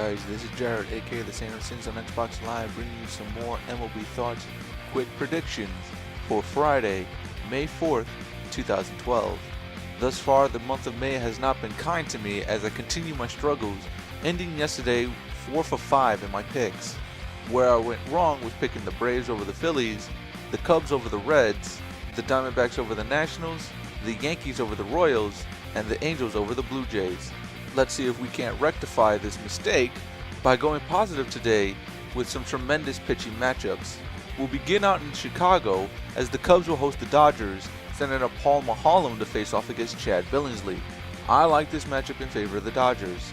guys? This is Jared, aka the SAINTofSINS on Xbox Live, bringing you some more MLB thoughts, quick predictions for Friday, May 4th, 2012. Thus far, the month of May has not been kind to me as I continue my struggles, ending yesterday 4 for 5 in my picks. Where I went wrong was picking the Braves over the Phillies, the Cubs over the Reds, the Diamondbacks over the Nationals, the Yankees over the Royals, and the Angels over the Blue Jays. Let's see if we can't rectify this mistake by going positive today with some tremendous pitching matchups. We'll begin out in Chicago as the Cubs will host the Dodgers, sending up Paul Maholm to face off against Chad Billingsley. I like this matchup in favor of the Dodgers.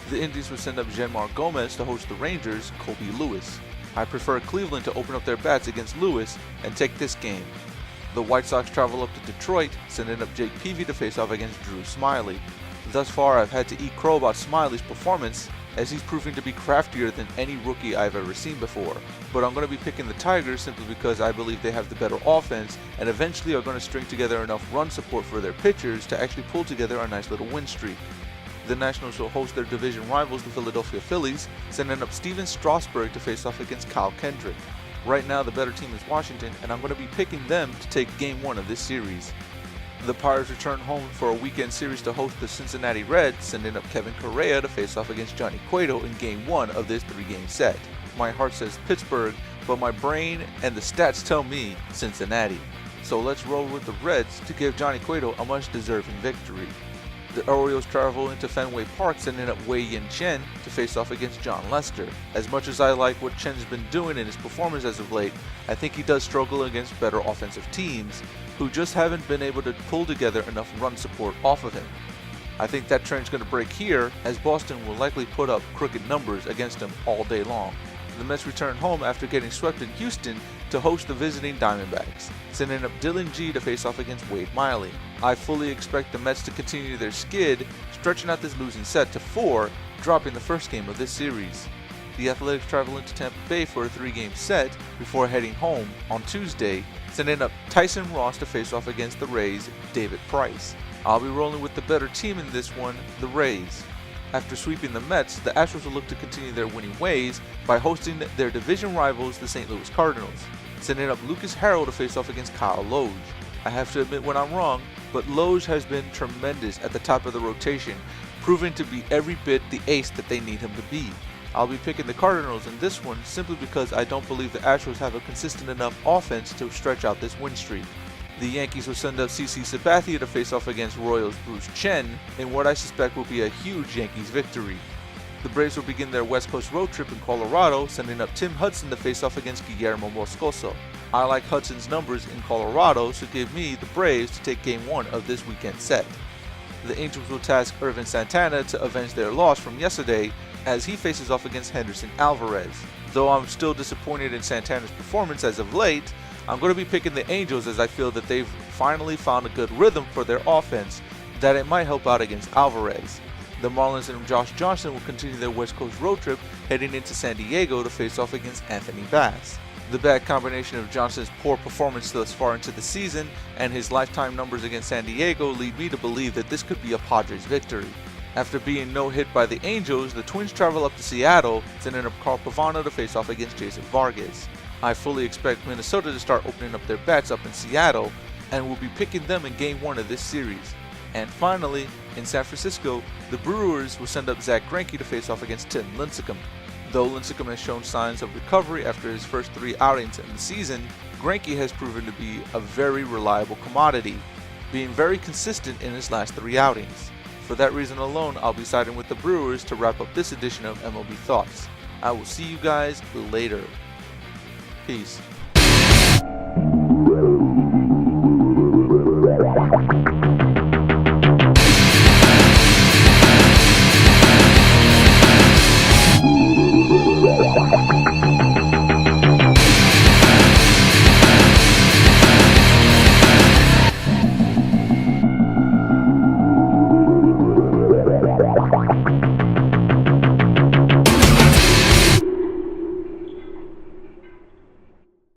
The Indians will send up Jeanmar Gomez to host the Rangers, Colby Lewis. I prefer Cleveland to open up their bats against Lewis and take this game. The White Sox travel up to Detroit, sending up Jake Peavy to face off against Drew Smyly. Thus far, I've had to eat crow about Smiley's performance, as he's proving to be craftier than any rookie I've ever seen before. But I'm going to be picking the Tigers simply because I believe they have the better offense and eventually are going to string together enough run support for their pitchers to actually pull together a nice little win streak. The Nationals will host their division rivals, the Philadelphia Phillies, sending up Steven Strasburg to face off against Kyle Kendrick. Right now, the better team is Washington, and I'm going to be picking them to take Game 1 of this series. The Pirates return home for a weekend series to host the Cincinnati Reds, sending up Kevin Correa to face off against Johnny Cueto in Game 1 of this 3-game set. My heart says Pittsburgh, but my brain and the stats tell me Cincinnati. So let's roll with the Reds to give Johnny Cueto a much-deserving victory. The Orioles travel into Fenway Park, sending up Wei Yin Chen to face off against John Lester. As much as I like what Chen's been doing in his performance as of late, I think he does struggle against better offensive teams who just haven't been able to pull together enough run support off of him. I think that trend's going to break here, as Boston will likely put up crooked numbers against him all day long. The Mets return home after getting swept in Houston to host the visiting Diamondbacks, sending up Dylan G to face off against Wade Miley. I fully expect the Mets to continue their skid, stretching out this losing set to 4, dropping the first game of this series. The Athletics travel into Tampa Bay for a 3-game set before heading home on Tuesday, sending up Tyson Ross to face off against the Rays' David Price. I'll be rolling with the better team in this one, the Rays. After sweeping the Mets, the Astros will look to continue their winning ways by hosting their division rivals, the St. Louis Cardinals, sending up Lucas Harrell to face off against Kyle Loge. I have to admit when I'm wrong, but Loge has been tremendous at the top of the rotation, proving to be every bit the ace that they need him to be. I'll be picking the Cardinals in this one simply because I don't believe the Astros have a consistent enough offense to stretch out this win streak. The Yankees will send up CC Sabathia to face off against Royals' Bruce Chen in what I suspect will be a huge Yankees victory. The Braves will begin their West Coast road trip in Colorado, sending up Tim Hudson to face off against Guillermo Moscoso. I like Hudson's numbers in Colorado, so give me the Braves to take Game 1 of this weekend set. The Angels will task Irvin Santana to avenge their loss from yesterday as he faces off against Henderson Alvarez. Though I'm still disappointed in Santana's performance as of late, I'm going to be picking the Angels as I feel that they've finally found a good rhythm for their offense that it might help out against Alvarez. The Marlins and Josh Johnson will continue their West Coast road trip heading into San Diego to face off against Anthony Bass. The bad combination of Johnson's poor performance thus far into the season and his lifetime numbers against San Diego lead me to believe that this could be a Padres victory. After being no-hit by the Angels, the Twins travel up to Seattle, sending up Carl Pavano to face off against Jason Vargas. I fully expect Minnesota to start opening up their bats up in Seattle, and will be picking them in Game 1 of this series. And finally, in San Francisco, the Brewers will send up Zach Greinke to face off against Tim Lincecum. Though Lincecum has shown signs of recovery after his first 3 outings in the season, Greinke has proven to be a very reliable commodity, being very consistent in his last 3 outings. For that reason alone, I'll be siding with the Brewers to wrap up this edition of MLB Thoughts. I will see you guys later. Peace.